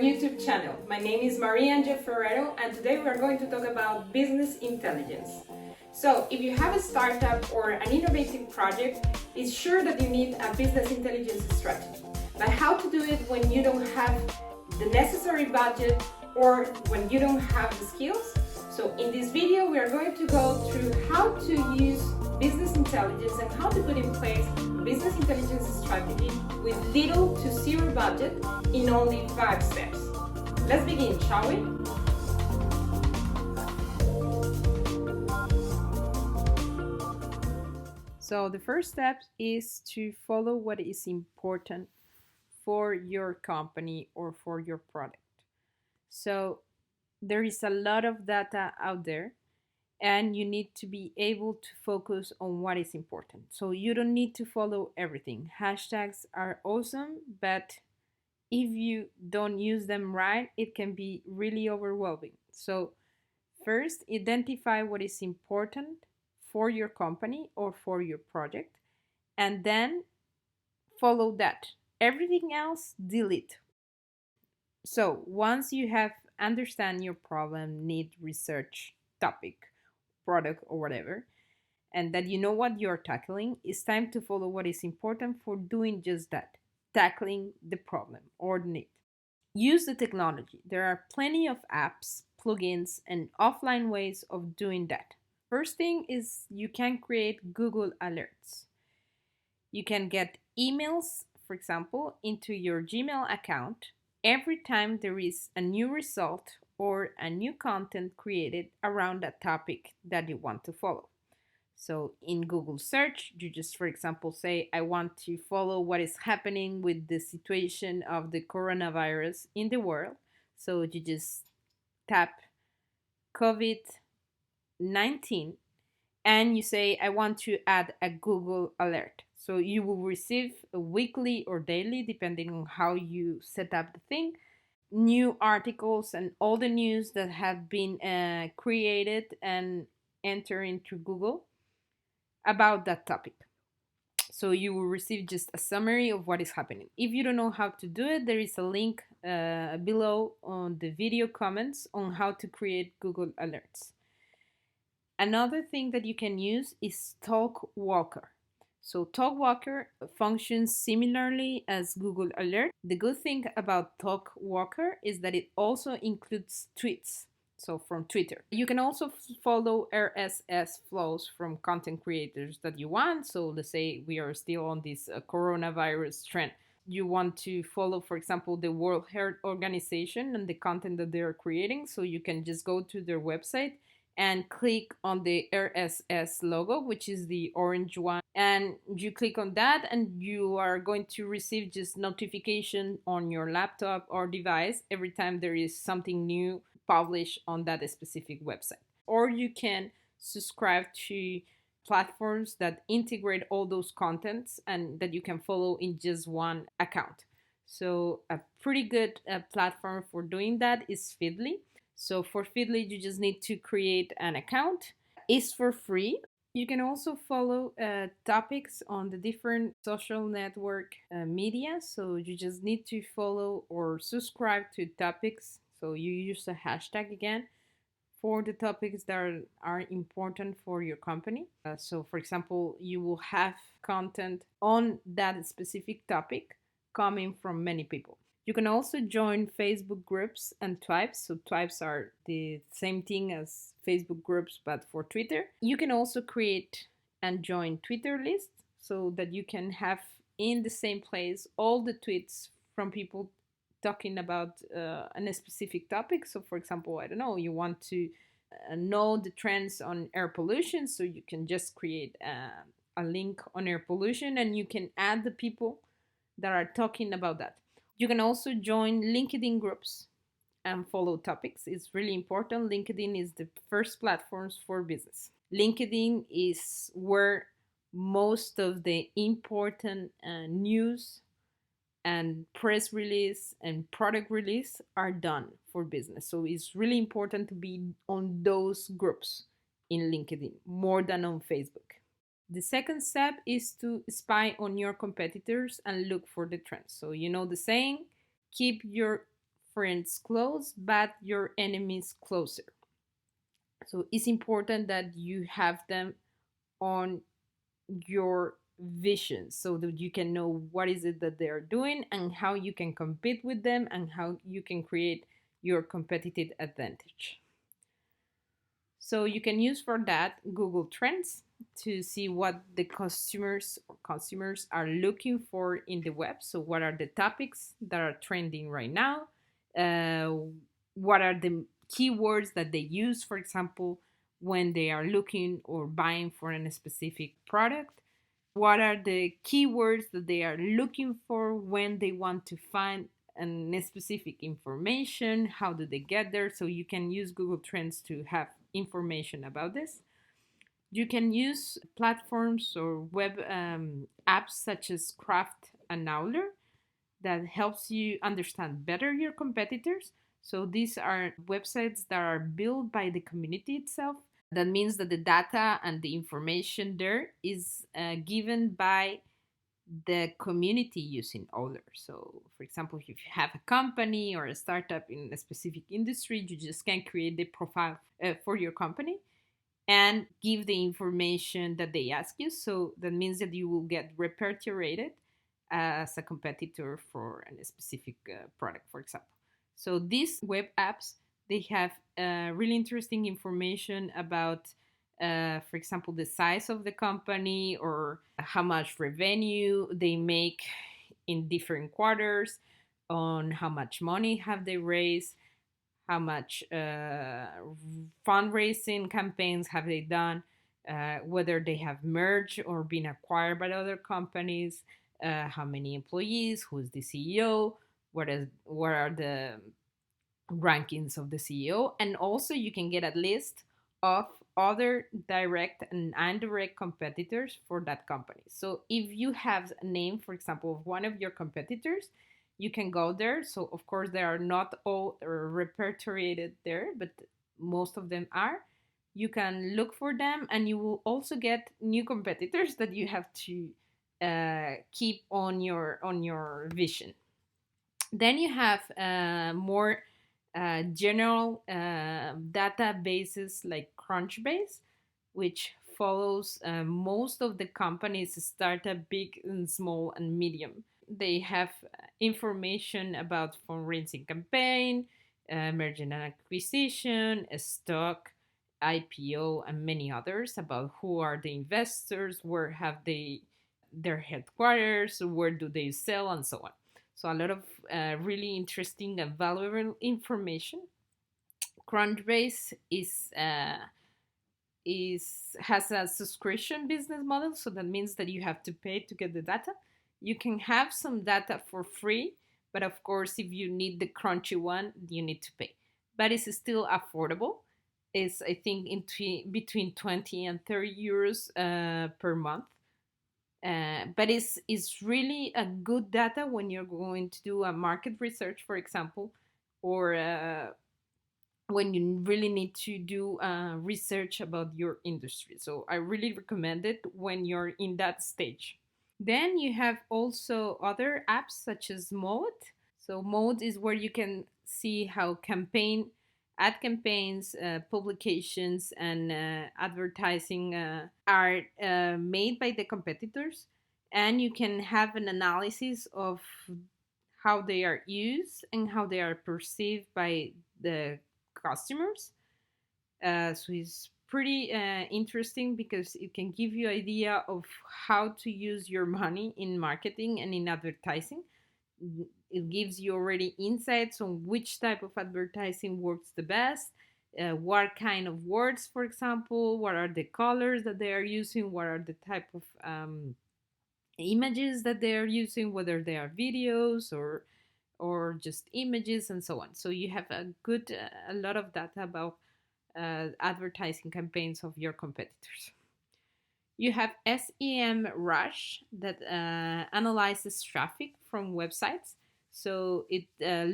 YouTube channel. My name is Maria Ferrero and today we are going to talk about business intelligence. So if you have a startup or an innovative project, it's sure that you need a business intelligence strategy. But how to do it when you don't have the necessary budget or when you don't have the skills? So in this video we are going to go through how to use business intelligence and how to put in place a business intelligence strategy with little to zero budget in only 5 steps. Let's begin, shall we? So the first step is to follow what is important for your company or for your product. So there is a lot of data out there and you need to be able to focus on what is important. So you don't need to follow everything. Hashtags are awesome, but if you don't use them right, it can be really overwhelming. So first, identify what is important for your company or for your project, and then follow that. Everything else, delete. So once you have understand your problem, need, research, topic, product, or whatever, and that you know what you're tackling, it's time to follow what is important for doing just that, tackling the problem or the need. Use the technology. There are plenty of apps, plugins, and offline ways of doing that. First thing is you can create Google Alerts. You can get emails, for example, into your Gmail account every time there is a new result or a new content created around a topic that you want to follow. So in Google search, you just, for example, say, I want to follow what is happening with the situation of the coronavirus in the world. So you just tap COVID-19 and you say, I want to add a Google alert. So you will receive a weekly or daily, depending on how you set up the thing, new articles and all the news that have been created and entered into Google about that topic. So you will receive just a summary of what is happening. If you don't know how to do it, there is a link below on the video comments on how to create Google Alerts. Another thing that you can use is Talkwalker. So Talkwalker functions similarly as Google Alert. The good thing about Talkwalker is that it also includes tweets, so from Twitter. You can also follow RSS flows from content creators that you want. So let's say we are still on this coronavirus trend. You want to follow, for example, the World Health Organization and the content that they are creating. So you can just go to their website and click on the RSS logo, which is the orange one. And you click on that and you are going to receive just notification on your laptop or device every time there is something new published on that specific website. Or you can subscribe to platforms that integrate all those contents and that you can follow in just one account. So a pretty good platform for doing that is Feedly. So for Feedly, you just need to create an account. It's for free. You can also follow topics on the different social network media. So you just need to follow or subscribe to topics. So you use a hashtag again for the topics that are important for your company. So for example, you will have content on that specific topic coming from many people. You can also join Facebook groups and tribes. So tribes are the same thing as Facebook groups, but for Twitter. You can also create and join Twitter lists so that you can have in the same place all the tweets from people talking about a specific topic. So for example, I don't know, you want to know the trends on air pollution. So you can just create a link on air pollution and you can add the people that are talking about that. You can also join LinkedIn groups and follow topics. It's really important. LinkedIn is the first platforms for business. LinkedIn is where most of the important news and press release and product release are done for business. So it's really important to be on those groups in LinkedIn more than on Facebook. The second step is to spy on your competitors and look for the trends. So you know the saying, keep your friends close, but your enemies closer. So it's important that you have them on your vision so that you can know what is it that they are doing and how you can compete with them and how you can create your competitive advantage. So you can use for that Google Trends to see what the consumers are looking for in the web. So what are the topics that are trending right now? What are the keywords that they use, for example, when they are looking or buying for a specific product? What are the keywords that they are looking for when they want to find an specific information? How do they get there? So you can use Google Trends to have information about this. You can use platforms or web apps such as Craft and Owler that helps you understand better your competitors. So these are websites that are built by the community itself. That means that the data and the information there is given by the community using Owler. So, for example, if you have a company or a startup in a specific industry, you just can create the profile for your company and give the information that they ask you. So that means that you will get repatriated as a competitor for a specific product, for example. So these web apps, they have really interesting information about, for example, the size of the company or how much revenue they make in different quarters, on how much money have they raised, how much fundraising campaigns have they done, whether they have merged or been acquired by other companies, how many employees, who's the CEO, what are the rankings of the CEO, and also you can get a list of other direct and indirect competitors for that company. So if you have a name, for example, of one of your competitors, you can go there. So of course they are not all repertoriated there, but most of them are. You can look for them, and you will also get new competitors that you have to keep on your vision. Then you have more general databases like Crunchbase, which follows most of the companies, startup, big and small and medium. They have information about fundraising campaign, merger and acquisition, a stock, IPO, and many others about who are the investors, where have they their headquarters, where do they sell, and so on. So a lot of really interesting and valuable information. Crunchbase is has a subscription business model, so that means that you have to pay to get the data. You can have some data for free, but of course, if you need the crunchy one, you need to pay. But it's still affordable. It's I think between 20 and 30 euros per month. But it's really a good data when you're going to do a market research, for example, or when you really need to do research about your industry. So I really recommend it when you're in that stage. Then you have also other apps such as Mode. So Mode is where you can see how ad campaigns, publications, and advertising are made by the competitors, and you can have an analysis of how they are used and how they are perceived by the customers. So it's pretty interesting because it can give you idea of how to use your money in marketing and in advertising. It gives you already insights on which type of advertising works the best, what kind of words, for example, what are the colors that they are using, what are the type of images that they are using, whether they are videos or just images and so on. So you have a lot of data about advertising campaigns of your competitors. You have SEM Rush that analyzes traffic from websites. So it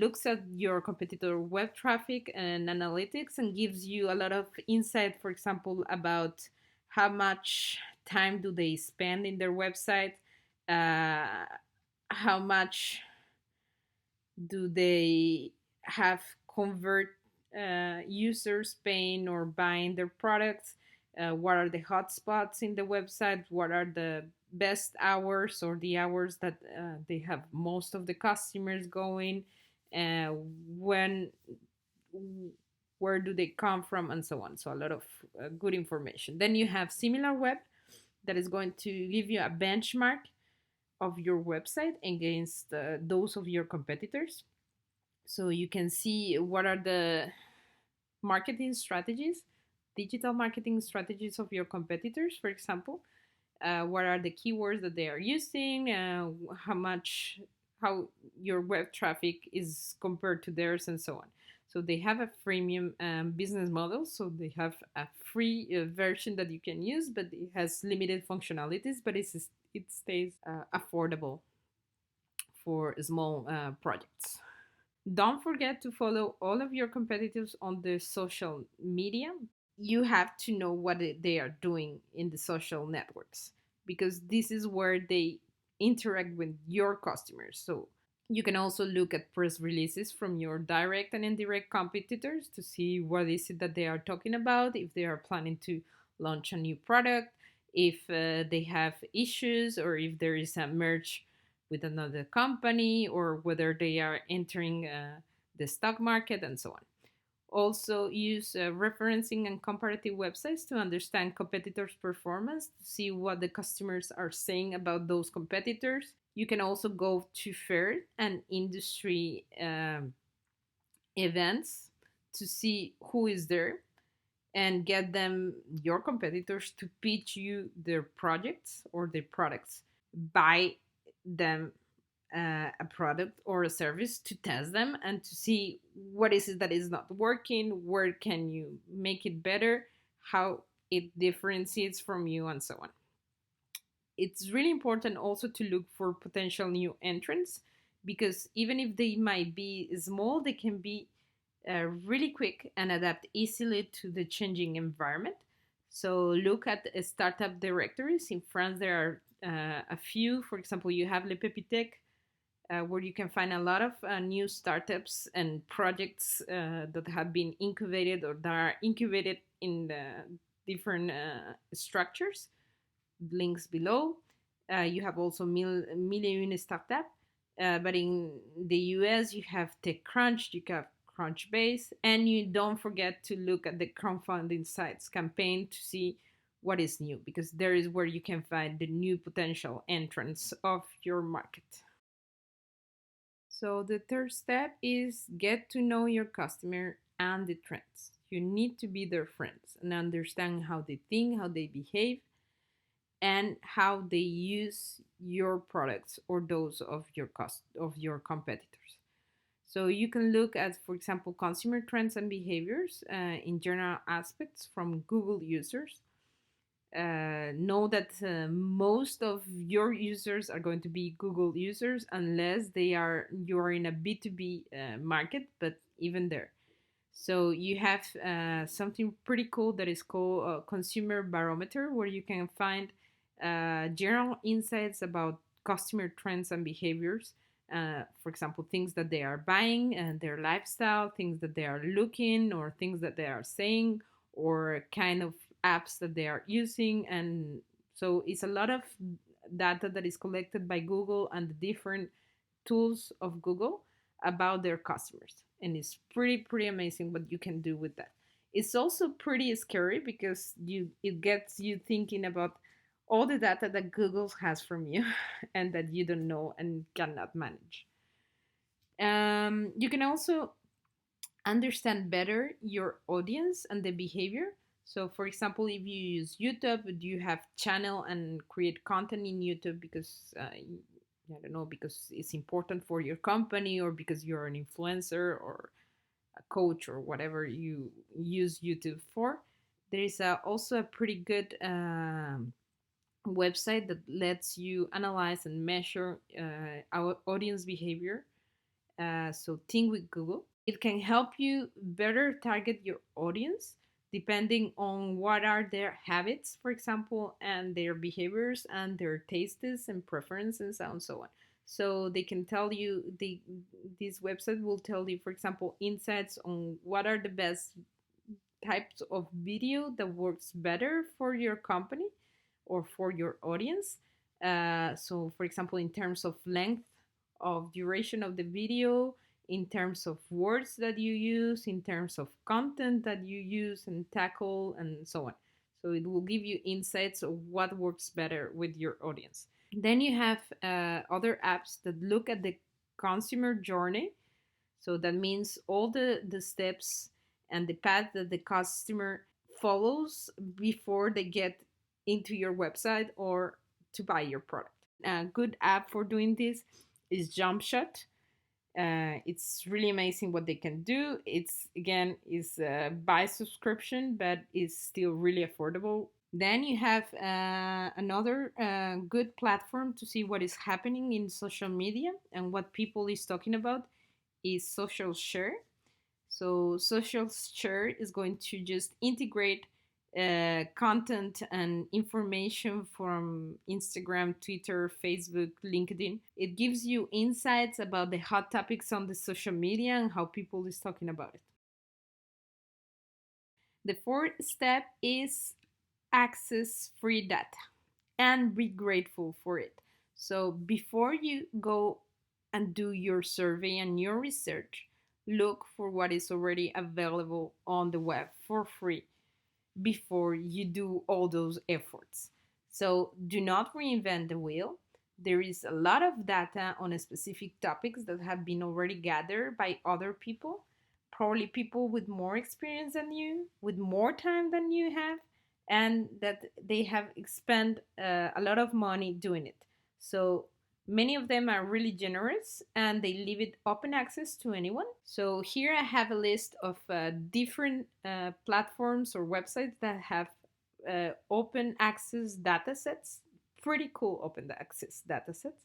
looks at your competitor web traffic and analytics and gives you a lot of insight, for example, about how much time do they spend in their website, how much do they have convert users paying or buying their products, what are the hotspots in the website, what are the best hours or the hours that they have most of the customers going, uh, when, where do they come from, and so on. So a lot of good information. Then you have similar web, that is going to give you a benchmark of your website against those of your competitors. So you can see what are the marketing strategies, digital marketing strategies of your competitors, for example. What are the keywords that they are using, how much, how your web traffic is compared to theirs, and so on. So they have a freemium business model. So they have a free version that you can use, but it has limited functionalities, but it stays affordable for small projects. Don't forget to follow all of your competitors on the social media. You have to know what they are doing in the social networks, because this is where they interact with your customers. So you can also look at press releases from your direct and indirect competitors to see what is it that they are talking about, if they are planning to launch a new product, if they have issues, or if there is a merge with another company, or whether they are entering the stock market, and so on. Also, use referencing and comparative websites to understand competitors' performance, to see what the customers are saying about those competitors. You can also go to fair and industry events to see who is there, and get them, your competitors, to pitch you their projects or their products. Buy them a product or a service to test them and to see what is it that is not working, where can you make it better, how it differentiates from you, and so on. It's really important also to look for potential new entrants, because even if they might be small, they can be really quick and adapt easily to the changing environment. So look at startup directories. In France, there are a few. For example, you have Le Pepitech, where you can find a lot of new startups and projects that have been incubated or that are incubated in the different structures. Links below. You have also Million Startup, but in the US you have TechCrunch, you have Crunchbase, and you don't forget to look at the crowdfunding sites campaign to see what is new, because there is where you can find the new potential entrants of your market. So the third step is get to know your customer and the trends. You need to be their friends and understand how they think, how they behave, and how they use your products or those of your competitors. So you can look at, for example, consumer trends and behaviors in general aspects from Google users. Know that most of your users are going to be Google users, unless you're in a B2B market, but even there. So you have something pretty cool that is called a consumer barometer, where you can find general insights about customer trends and behaviors. For example, things that they are buying and their lifestyle, things that they are looking, or things that they are saying, or kind of apps that they are using. And so it's a lot of data that is collected by Google and the different tools of Google about their customers. And it's pretty amazing what you can do with that. It's also pretty scary, because it gets you thinking about all the data that Google has from you and that you don't know and cannot manage. You can also understand better your audience and the behavior. So, for example, if you use YouTube, do you have channel and create content in YouTube because I don't know, because it's important for your company, or because you're an influencer or a coach or whatever you use YouTube for? There is also a pretty good website that lets you analyze and measure our audience behavior. So Think with Google. It can help you better target your audience depending on what are their habits, for example, and their behaviors and their tastes and preferences and so on. So they can tell you, this website will tell you, for example, insights on what are the best types of video that works better for your company or for your audience. So, for example, in terms of length, of duration of the video, in terms of words that you use, in terms of content that you use and tackle, and so on. So it will give you insights of what works better with your audience. Then you have other apps that look at the consumer journey. So that means all the steps and the path that the customer follows before they get into your website or to buy your product. A good app for doing this is JumpShot. It's really amazing what they can do. It's again is by subscription, but is still really affordable. Then you have another good platform to see what is happening in social media and what people is talking about is Social Share. So Social Share is going to just integrate content and information from Instagram, Twitter, Facebook, LinkedIn. It gives you insights about the hot topics on the social media and how people is talking about it. The fourth step is access free data and be grateful for it. So before you go and do your survey and your research, look for what is already available on the web for free before you do all those efforts. So do not reinvent the wheel. There is a lot of data on specific topics that have been already gathered by other people, probably people with more experience than you, with more time than you have, and that they have spent a lot of money doing it. So many of them are really generous and they leave it open access to anyone. So here I have a list of different platforms or websites that have open access datasets, pretty cool open access datasets.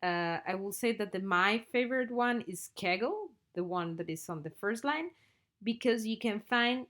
I will say that my favorite one is Kaggle, the one that is on the first line, because you can find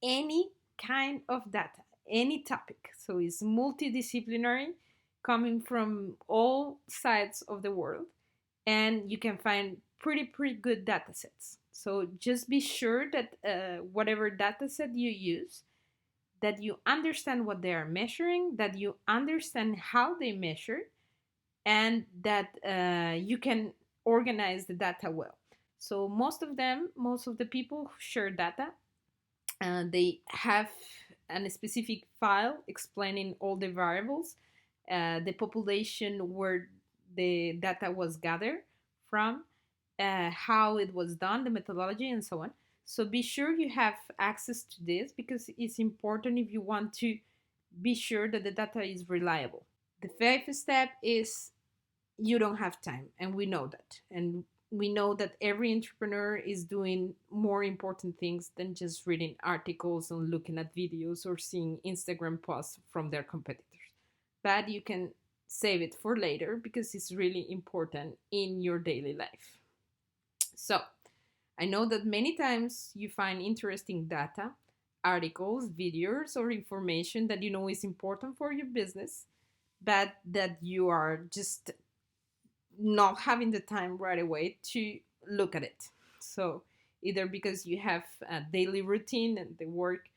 any kind of data, any topic. So it's multidisciplinary, coming from all sides of the world, and you can find pretty good data sets. So just be sure that whatever data set you use, that you understand what they are measuring, that you understand how they measure, and that you can organize the data well. So most of the people who share data, they have a specific file explaining all the variables, the population where the data was gathered from, how it was done, the methodology, and so on. So be sure you have access to this because it's important if you want to be sure that the data is reliable. The fifth step is you don't have time, and we know that. And we know that every entrepreneur is doing more important things than just reading articles and looking at videos or seeing Instagram posts from their competitors. But you can save it for later because it's really important in your daily life. So, I know that many times you find interesting data, articles, videos, or information that you know is important for your business, but that you are just not having the time right away to look at it. So either because you have a daily routine and the work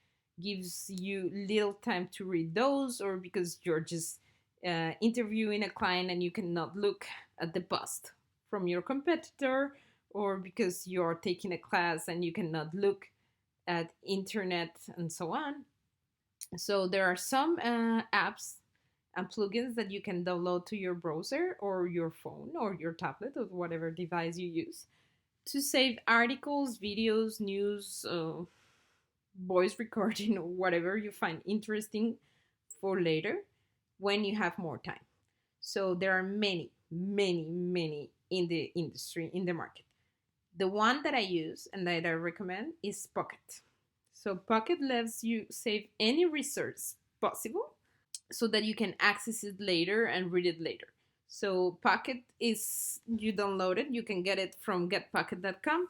gives you little time to read those, or because you're just interviewing a client and you cannot look at the post from your competitor, or because you're taking a class and you cannot look at internet and so on. So there are some apps and plugins that you can download to your browser or your phone or your tablet or whatever device you use to save articles, videos, news, voice recording, or whatever you find interesting for later when you have more time. So there are many in the industry, in the market. The one that I use and that I recommend is Pocket. So Pocket lets you save any resource possible so that you can access it later and read it later. So Pocket is, you download it, you can get it from getpocket.com.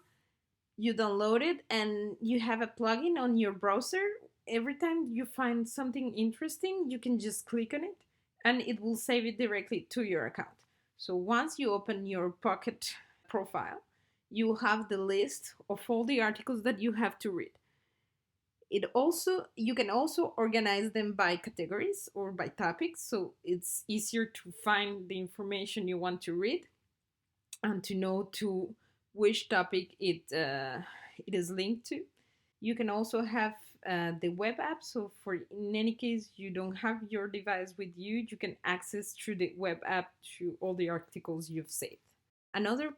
You download it and you have a plugin on your browser. Every time you find something interesting, you can just click on it and it will save it directly to your account. So once you open your Pocket profile, you have the list of all the articles that you have to read. It also, you can also organize them by categories or by topics, so it's easier to find the information you want to read and to know to which topic it is linked to. You can also have the web app. So for in any case you don't have your device with you, you can access through the web app to all the articles you've saved. Another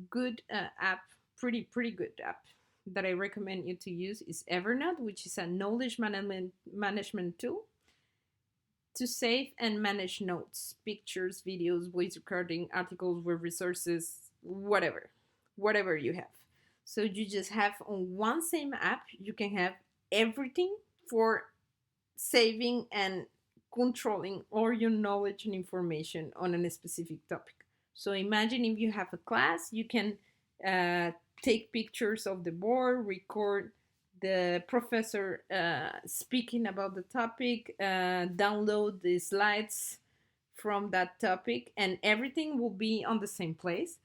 good app, pretty good app that I recommend you to use is Evernote, which is a knowledge management tool to save and manage notes, pictures, videos, voice recording, articles, web resources, whatever you have. So you just have on one same app, you can have everything for saving and controlling all your knowledge and information on a specific topic. So imagine if you have a class, you can take pictures of the board, record the professor speaking about the topic, download the slides from that topic, and everything will be on the same place.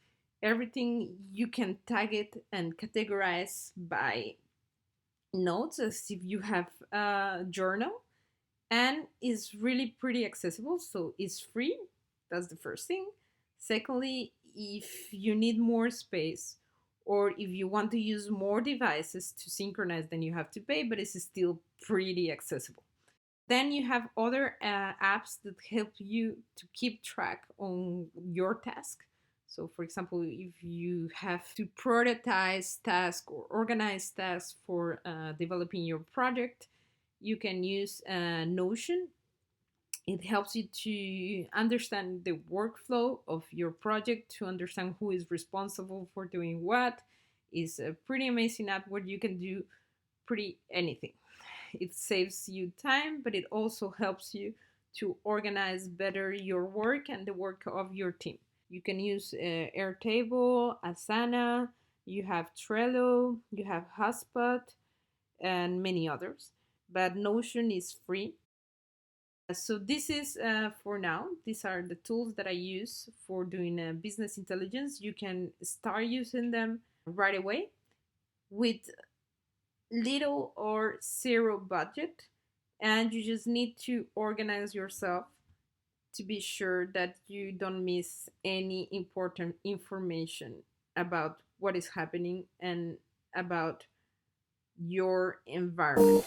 Everything you can tag it and categorize by notes as if you have a journal, and is really pretty accessible, so it's free. That's the first thing. Secondly, if you need more space or if you want to use more devices to synchronize, then you have to pay, but it's still pretty accessible. Then you have other apps that help you to keep track on your task. So for example, if you have to prioritize tasks or organize tasks for developing your project, you can use Notion. It helps you to understand the workflow of your project, to understand who is responsible for doing what. It's a pretty amazing app where you can do pretty anything. It saves you time, but it also helps you to organize better your work and the work of your team. You can use Airtable, Asana, you have Trello, you have Hotspot, and many others. But Notion is free. So this is for now. These are the tools that I use for doing business intelligence. You can start using them right away with little or zero budget, and you just need to organize yourself to be sure that you don't miss any important information about what is happening and about your environment.